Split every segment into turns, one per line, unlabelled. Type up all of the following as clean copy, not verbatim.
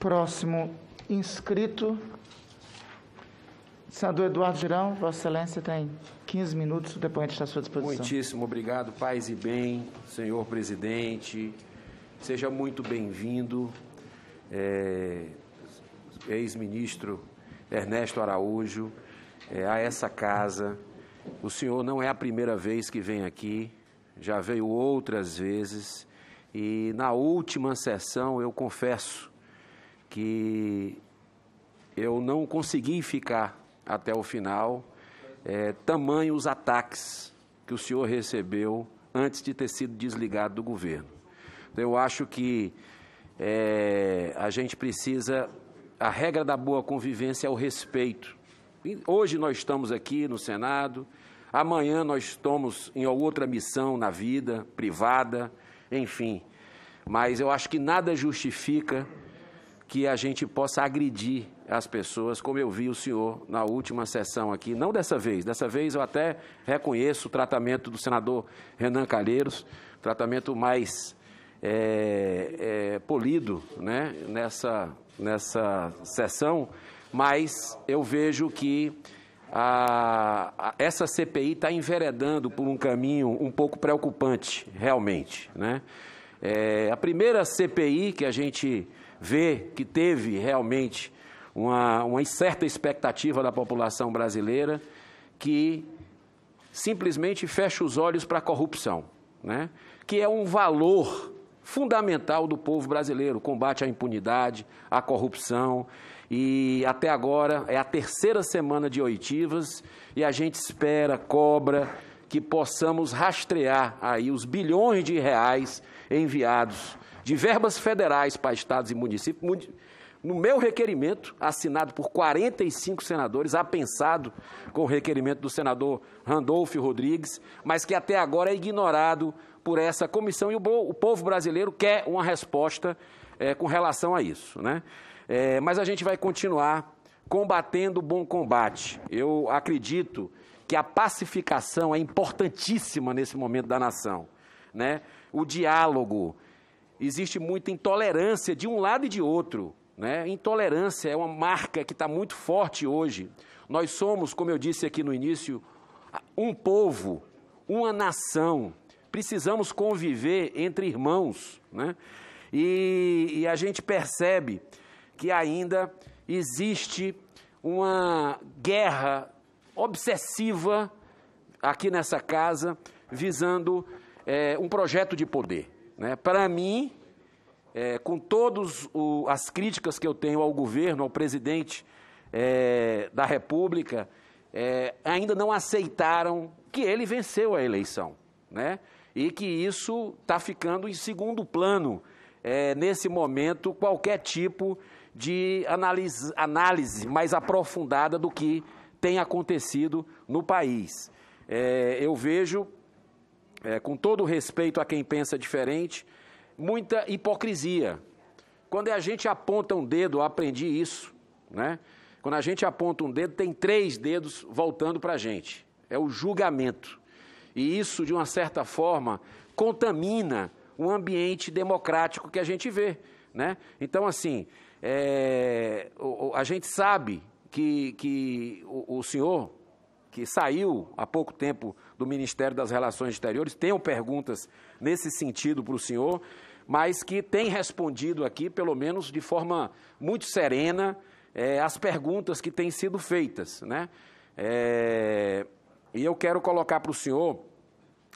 Próximo inscrito, senador Eduardo Girão. Vossa Excelência tem 15 minutos, o depoente está à sua disposição.
Muitíssimo obrigado, paz e bem, senhor presidente. Seja muito bem-vindo, ex-ministro Ernesto Araújo, a essa casa. O senhor não é a primeira vez que vem aqui, já veio outras vezes, e na última sessão eu confesso que eu não consegui ficar até o final, tamanho os ataques que o senhor recebeu antes de ter sido desligado do governo. Então, eu acho que a gente precisa, a regra da boa convivência é o respeito. Hoje nós estamos aqui no Senado, amanhã nós estamos em outra missão na vida privada, enfim. Mas eu acho que nada justifica que a gente possa agredir as pessoas, como eu vi o senhor na última sessão aqui, não dessa vez eu até reconheço o tratamento do senador Renan Calheiros, tratamento mais polido, né, nessa sessão, mas eu vejo que essa CPI está enveredando por um caminho um pouco preocupante, realmente, né? A primeira CPI que a gente vê que teve realmente uma certa expectativa da população brasileira, que simplesmente fecha os olhos para a corrupção, né? Que é um valor fundamental do povo brasileiro, o combate à impunidade, à corrupção, e até agora é a terceira semana de oitivas e a gente espera, cobra, que possamos rastrear aí os bilhões de reais enviados de verbas federais para estados e municípios, no meu requerimento, assinado por 45 senadores, apensado com o requerimento do senador Randolfo Rodrigues, mas que até agora é ignorado por essa comissão, e o povo brasileiro quer uma resposta com relação a isso, né? Mas a gente vai continuar combatendo o bom combate. Eu acredito que a pacificação é importantíssima nesse momento da nação, né? O diálogo, existe muita intolerância de um lado e de outro, né? Intolerância é uma marca que está muito forte hoje. Nós somos, como eu disse aqui no início, um povo, uma nação. Precisamos conviver entre irmãos, né? E a gente percebe que ainda existe uma guerra obsessiva aqui nessa casa, visando um projeto de poder, né? Para mim, com todas as críticas que eu tenho ao governo, ao presidente da República, ainda não aceitaram que ele venceu a eleição, né? E que isso está ficando em segundo plano, nesse momento, qualquer tipo de análise mais aprofundada do que tem acontecido no país. Eu vejo, com todo o respeito a quem pensa diferente, muita hipocrisia. Quando a gente aponta um dedo, eu aprendi isso, né? Quando a gente aponta um dedo, tem 3 dedos voltando para a gente. É o julgamento. E isso, de uma certa forma, contamina o ambiente democrático que a gente vê, né? Então, assim, a gente sabe que o senhor, que saiu há pouco tempo do Ministério das Relações Exteriores, tenho perguntas nesse sentido para o senhor, mas que tem respondido aqui, pelo menos de forma muito serena, as perguntas que têm sido feitas, né? E eu quero colocar para o senhor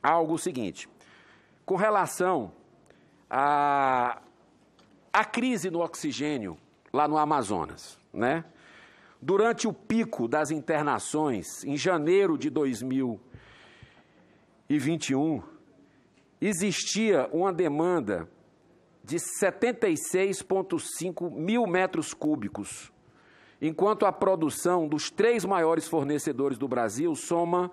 algo seguinte, com relação à crise no oxigênio lá no Amazonas, né? Durante o pico das internações, em janeiro de 2021, existia uma demanda de 76,5 mil metros cúbicos, enquanto a produção dos 3 maiores fornecedores do Brasil soma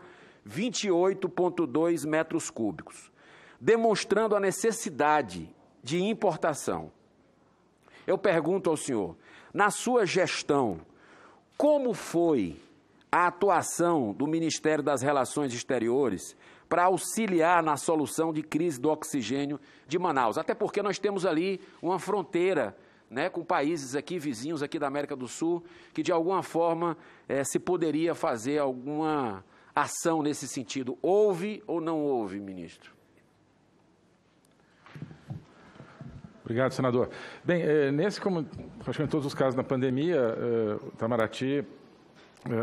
28,2 metros cúbicos, demonstrando a necessidade de importação. Eu pergunto ao senhor, na sua gestão, como foi a atuação do Ministério das Relações Exteriores para auxiliar na solução de crise do oxigênio de Manaus? Até porque nós temos ali uma fronteira né, com países aqui vizinhos aqui da América do Sul, que de alguma forma se poderia fazer alguma ação nesse sentido. Houve ou não houve, ministro?
Obrigado, senador. Bem, como praticamente todos os casos da pandemia, o Itamaraty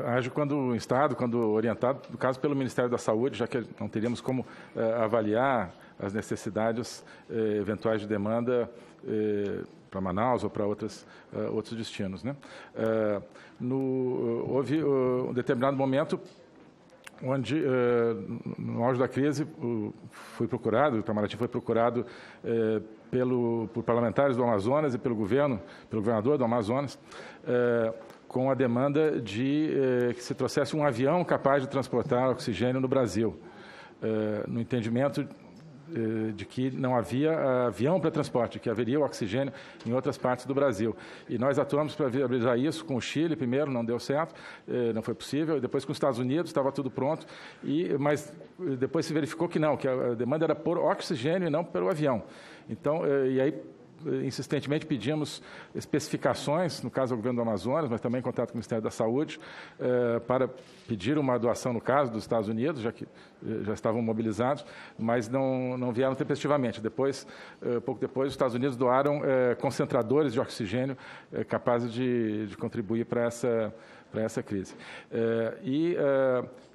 age quando o Estado, quando orientado, no caso pelo Ministério da Saúde, já que não teríamos como avaliar as necessidades eventuais de demanda para Manaus ou para outros destinos, né? Houve um determinado momento onde, no auge da crise, o Itamaraty foi procurado por parlamentares do Amazonas e pelo governador do Amazonas, com a demanda de que se trouxesse um avião capaz de transportar oxigênio no Brasil, no entendimento de que não havia avião para transporte, que haveria oxigênio em outras partes do Brasil. E nós atuamos para viabilizar isso com o Chile primeiro, não deu certo, não foi possível, e depois com os Estados Unidos, estava tudo pronto, mas depois se verificou que não, que a demanda era por oxigênio e não pelo avião. Então, e aí, insistentemente pedimos especificações, no caso do governo do Amazonas, mas também em contato com o Ministério da Saúde, para pedir uma doação, no caso dos Estados Unidos, já que já estavam mobilizados, mas não vieram tempestivamente. Pouco depois, os Estados Unidos doaram concentradores de oxigênio capazes de contribuir para essa crise. Em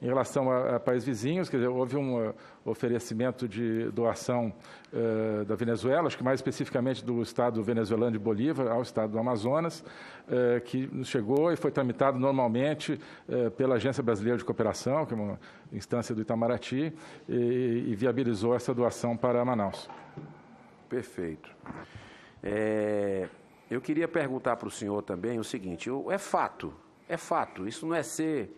relação a países vizinhos, quer dizer, houve um oferecimento de doação da Venezuela, acho que mais especificamente do estado venezuelano de Bolívar ao estado do Amazonas, que nos chegou e foi tramitado normalmente pela Agência Brasileira de Cooperação, que é uma instância do Itamaraty, e viabilizou essa doação para Manaus.
Perfeito. Eu queria perguntar para o senhor também o seguinte: é fato, isso não é ser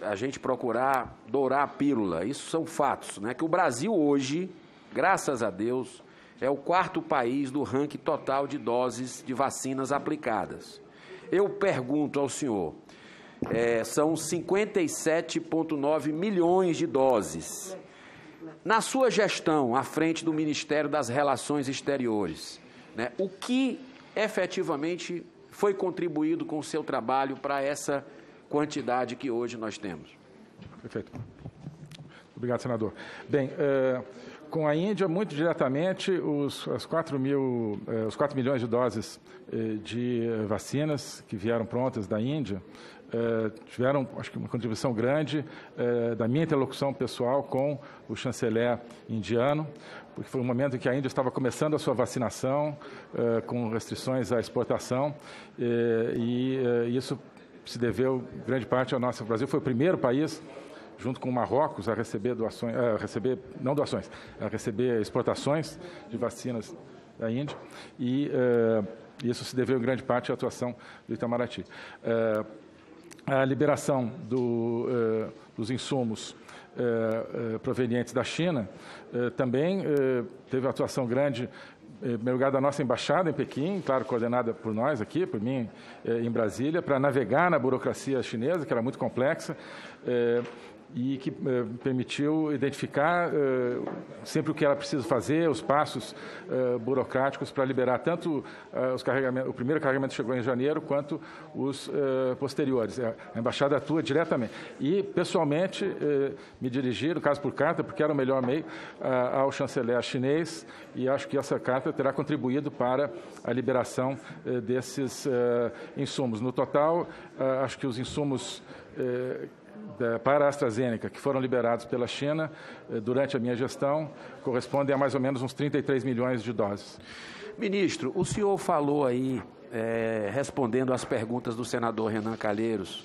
a gente procurar dourar a pílula, isso são fatos, né? Que o Brasil hoje, graças a Deus, é o 4º país do ranking total de doses de vacinas aplicadas. Eu pergunto ao senhor, são 57,9 milhões de doses. Na sua gestão, à frente do Ministério das Relações Exteriores, né, o que efetivamente foi contribuído com o seu trabalho para essa quantidade que hoje nós temos?
Perfeito. Obrigado, senador. Bem, com a Índia, muito diretamente, os 4 milhões de doses de vacinas que vieram prontas da Índia tiveram, acho que, uma contribuição grande da minha interlocução pessoal com o chanceler indiano, porque foi um momento em que a Índia estava começando a sua vacinação, com restrições à exportação, e isso se deveu, grande parte, ao nosso. O Brasil foi o primeiro país, junto com o Marrocos, a receber a receber exportações de vacinas da Índia, e isso se deveu, em grande parte, à atuação do Itamaraty. A liberação dos insumos provenientes da China também teve uma atuação grande, em primeiro lugar, da nossa embaixada em Pequim, claro, coordenada por nós aqui, por mim, em Brasília, para navegar na burocracia chinesa, que era muito complexa, e que permitiu identificar sempre o que ela precisa fazer, os passos burocráticos para liberar tanto o primeiro carregamento chegou em janeiro, quanto os posteriores. A embaixada atua diretamente. E, pessoalmente, me dirigi, no caso por carta, porque era o melhor meio, ao chanceler chinês, e acho que essa carta terá contribuído para a liberação desses insumos. No total, acho que os insumos para a AstraZeneca, que foram liberados pela China durante a minha gestão, correspondem a mais ou menos uns 33 milhões de doses.
Ministro, o senhor falou aí, respondendo às perguntas do senador Renan Calheiros,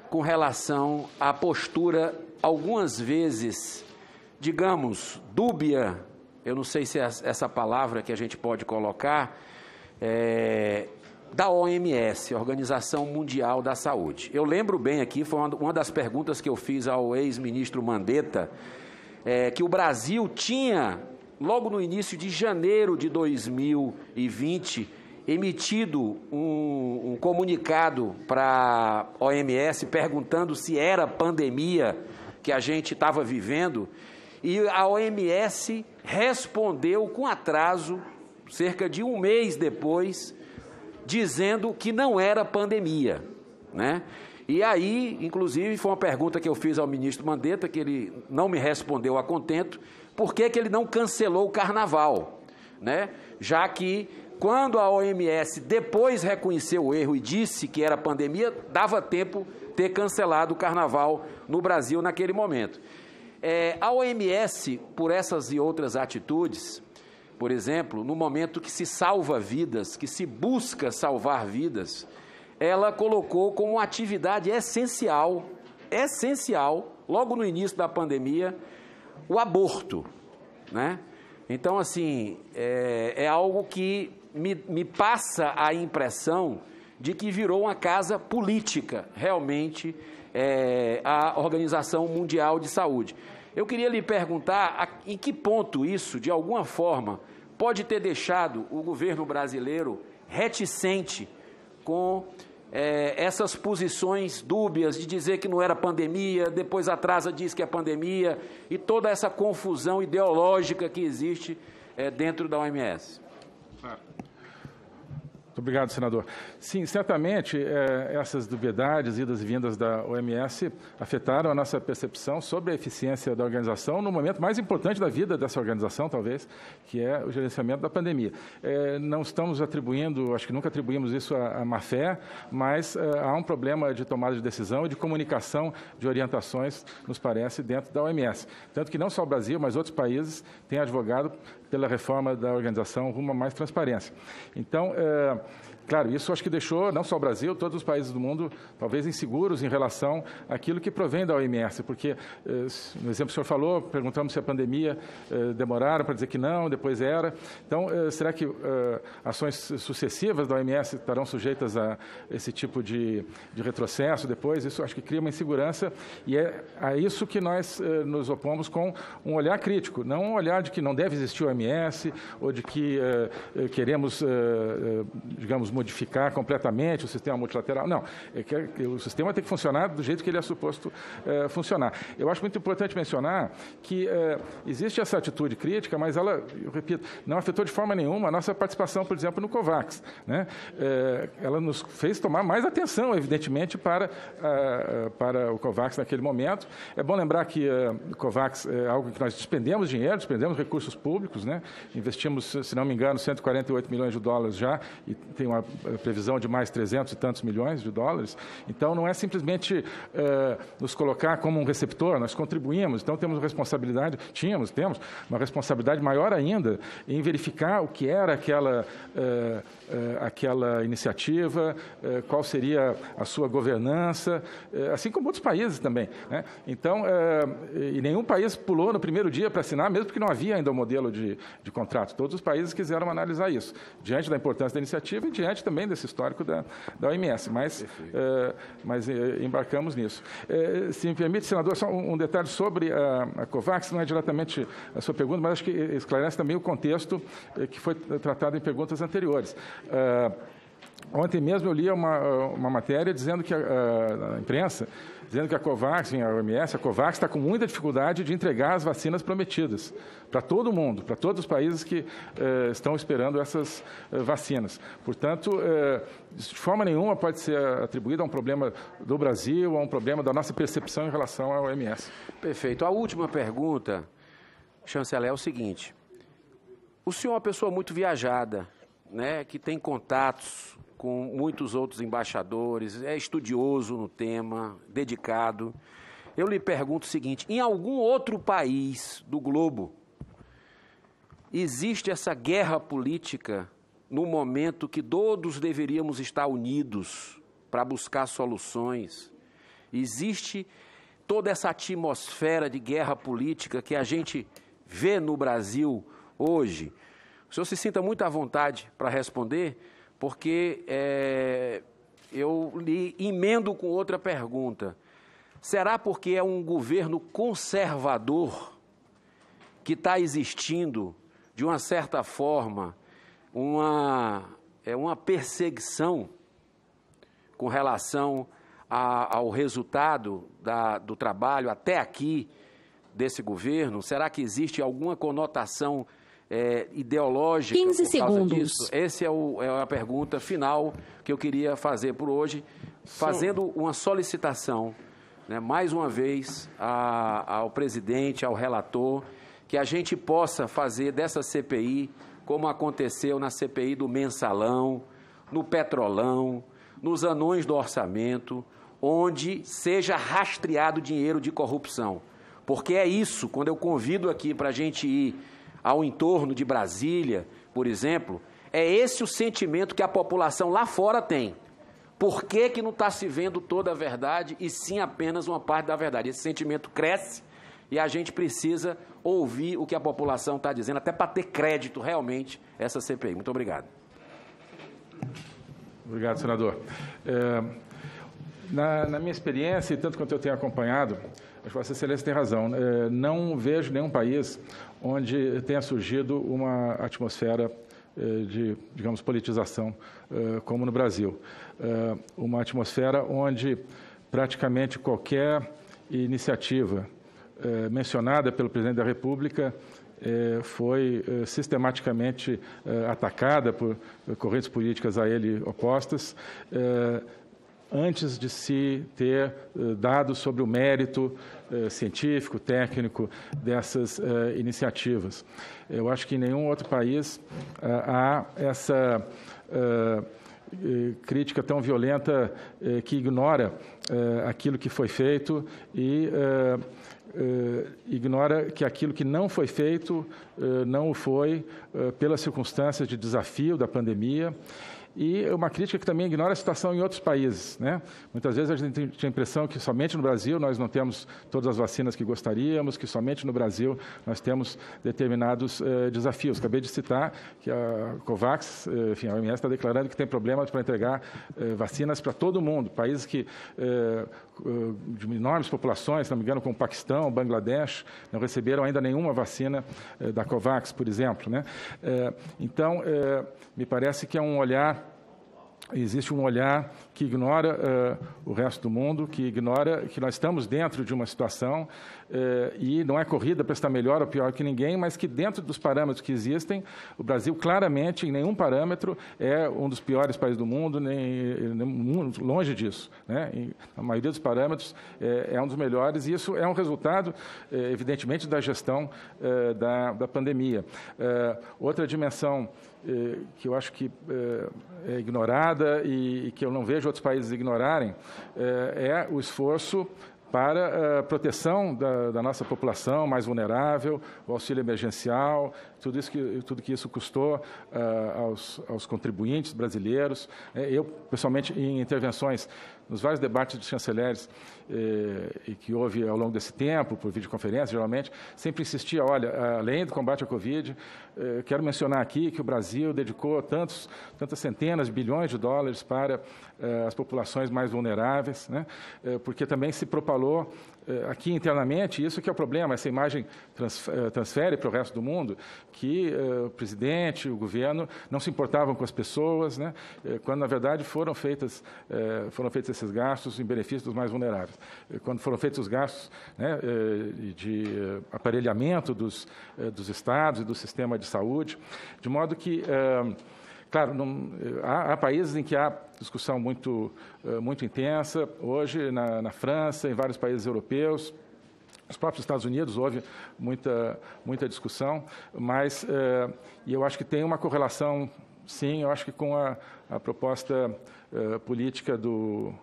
com relação à postura, algumas vezes, digamos, dúbia, eu não sei se é essa palavra que a gente pode colocar, da OMS, Organização Mundial da Saúde. Eu lembro bem aqui, foi uma das perguntas que eu fiz ao ex-ministro Mandetta, que o Brasil tinha, logo no início de janeiro de 2020, emitido um comunicado para a OMS perguntando se era pandemia que a gente estava vivendo, e a OMS respondeu com atraso cerca de um mês depois, dizendo que não era pandemia, né? E aí, inclusive, foi uma pergunta que eu fiz ao ministro Mandetta, que ele não me respondeu a contento, por que ele não cancelou o carnaval, né? Já que, quando a OMS depois reconheceu o erro e disse que era pandemia, dava tempo ter cancelado o carnaval no Brasil naquele momento. A OMS, por essas e outras atitudes, por exemplo, no momento que se salva vidas, que se busca salvar vidas, ela colocou como atividade essencial, logo no início da pandemia, o aborto, né? Então, assim, é algo que me passa a impressão de que virou uma casa política, realmente, a Organização Mundial de Saúde. Eu queria lhe perguntar em que ponto isso, de alguma forma, pode ter deixado o governo brasileiro reticente com essas posições dúbias de dizer que não era pandemia, depois atrasa, diz que é pandemia, e toda essa confusão ideológica que existe dentro da OMS.
Muito obrigado, senador. Sim, certamente essas dubiedades, idas e vindas da OMS afetaram a nossa percepção sobre a eficiência da organização no momento mais importante da vida dessa organização, talvez, que é o gerenciamento da pandemia. Não estamos atribuindo, acho que nunca atribuímos isso à má fé, mas há um problema de tomada de decisão e de comunicação de orientações, nos parece, dentro da OMS. Tanto que não só o Brasil, mas outros países têm advogado pela reforma da organização rumo a mais transparência. Então, claro, isso acho que deixou não só o Brasil, todos os países do mundo, talvez inseguros em relação àquilo que provém da OMS, porque, no exemplo que o senhor falou, perguntamos se a pandemia demoraram para dizer que não, depois era. Então, será que ações sucessivas da OMS estarão sujeitas a esse tipo de retrocesso depois? Isso acho que cria uma insegurança e é a isso que nós nos opomos com um olhar crítico, não um olhar de que não deve existir o OMS ou de que queremos, digamos, modificar completamente o sistema multilateral. Não, é que o sistema tem que funcionar do jeito que ele é suposto funcionar. Eu acho muito importante mencionar que existe essa atitude crítica, mas ela, eu repito, não afetou de forma nenhuma a nossa participação, por exemplo, no COVAX, né? Ela nos fez tomar mais atenção, evidentemente, para o COVAX naquele momento. É bom lembrar que o COVAX é algo que nós despendemos dinheiro, despendemos recursos públicos, né? Investimos, se não me engano, 148 milhões de dólares já, e tem uma previsão de mais 300 e tantos milhões de dólares. Então, não é simplesmente nos colocar como um receptor, nós contribuímos, então temos responsabilidade, temos uma responsabilidade maior ainda em verificar o que era aquela iniciativa, qual seria a sua governança, assim como outros países também, né? Então, e nenhum país pulou no primeiro dia para assinar, mesmo porque não havia ainda o modelo de contrato. Todos os países quiseram analisar isso, diante da importância da iniciativa e diante também desse histórico da OMS, mas embarcamos nisso. Se me permite, senador, só um detalhe sobre a COVAX, não é diretamente a sua pergunta, mas acho que esclarece também o contexto que foi tratado em perguntas anteriores. Ontem mesmo eu li uma matéria dizendo que a imprensa, dizendo que a COVAX, a OMS, a COVAX está com muita dificuldade de entregar as vacinas prometidas para todo mundo, para todos os países que estão esperando essas vacinas. Portanto, de forma nenhuma pode ser atribuído a um problema do Brasil, a um problema da nossa percepção em relação à OMS.
Perfeito. A última pergunta, chanceler, é o seguinte. O senhor é uma pessoa muito viajada, né, que tem contatos com muitos outros embaixadores, é estudioso no tema, dedicado. Eu lhe pergunto o seguinte, em algum outro país do globo existe essa guerra política no momento que todos deveríamos estar unidos para buscar soluções? Existe toda essa atmosfera de guerra política que a gente vê no Brasil hoje? O senhor se sinta muito à vontade para responder, porque eu lhe emendo com outra pergunta. Será porque é um governo conservador que está existindo, de uma certa forma, uma perseguição com relação ao resultado do trabalho até aqui desse governo? Será que existe alguma conotação ideológica
15
por causa
segundos.
disso? Essa é a pergunta final que eu queria fazer por hoje, fazendo uma solicitação, né, mais uma vez, ao presidente, ao relator, que a gente possa fazer dessa CPI, como aconteceu na CPI do Mensalão, no Petrolão, nos anões do orçamento, onde seja rastreado dinheiro de corrupção. Porque é isso, quando eu convido aqui para a gente ir ao entorno de Brasília, por exemplo, é esse o sentimento que a população lá fora tem. Por que não está se vendo toda a verdade e sim apenas uma parte da verdade? Esse sentimento cresce e a gente precisa ouvir o que a população está dizendo, até para ter crédito realmente essa CPI. Muito obrigado.
Obrigado, senador. Na minha experiência, e tanto quanto eu tenho acompanhado, acho que Vossa Excelência tem razão, não vejo nenhum país onde tenha surgido uma atmosfera de, digamos, politização, como no Brasil. Uma atmosfera onde praticamente qualquer iniciativa mencionada pelo presidente da República foi sistematicamente atacada por correntes políticas a ele opostas, antes de se ter dados sobre o mérito científico, técnico dessas iniciativas. Eu acho que em nenhum outro país há essa crítica tão violenta que ignora aquilo que foi feito e ignora que aquilo que não foi feito não o foi pelas circunstâncias de desafio da pandemia. E uma crítica que também ignora a situação em outros países, né? Muitas vezes a gente tem a impressão que somente no Brasil nós não temos todas as vacinas que gostaríamos, que somente no Brasil nós temos determinados desafios. Acabei de citar que a COVAX, enfim, a OMS está declarando que tem problemas para entregar vacinas para todo mundo. Países que, de enormes populações, se não me engano, como o Paquistão, Bangladesh, não receberam ainda nenhuma vacina da COVAX, por exemplo, né? Então, me parece que é um olhar. Existe um olhar que ignora o resto do mundo, que ignora que nós estamos dentro de uma situação e não é corrida para estar melhor ou pior que ninguém, mas que dentro dos parâmetros que existem, o Brasil claramente, em nenhum parâmetro, é um dos piores países do mundo, nem longe disso, né? A maioria dos parâmetros é um dos melhores e isso é um resultado, evidentemente, da gestão da pandemia. Outra dimensão que eu acho que é ignorada e que eu não vejo outros países ignorarem é o esforço para a proteção da nossa população mais vulnerável, o auxílio emergencial, tudo que isso custou aos contribuintes brasileiros. Eu, pessoalmente, em intervenções nos vários debates dos chanceleres e que houve ao longo desse tempo, por videoconferência, geralmente, sempre insistia, olha, além do combate à Covid, quero mencionar aqui que o Brasil dedicou tantas centenas de bilhões de dólares para as populações mais vulneráveis, né? Porque também se propalou aqui internamente, isso que é o problema, essa imagem transfere para o resto do mundo, que o presidente, o governo não se importavam com as pessoas, né? Quando, na verdade, foram feitos esses gastos em benefício dos mais vulneráveis. Quando foram feitos os gastos, né, de aparelhamento dos estados e do sistema de saúde, de modo que... Claro, há países em que há discussão muito intensa. Hoje, na França, em vários países europeus, nos próprios Estados Unidos houve muita discussão, mas e eu acho que tem uma correlação, sim, eu acho que com a proposta política do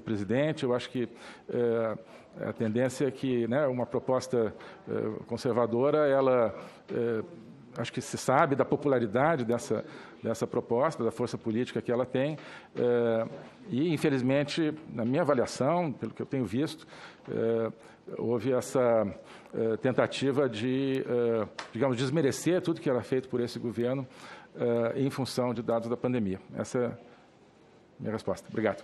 presidente. Eu acho que a tendência é que, né, uma proposta conservadora, ela... acho que se sabe da popularidade dessa proposta, da força política que ela tem, e, infelizmente, na minha avaliação, pelo que eu tenho visto, houve essa tentativa de, digamos, desmerecer tudo que era feito por esse governo em função de dados da pandemia. Essa é a minha resposta. Obrigado.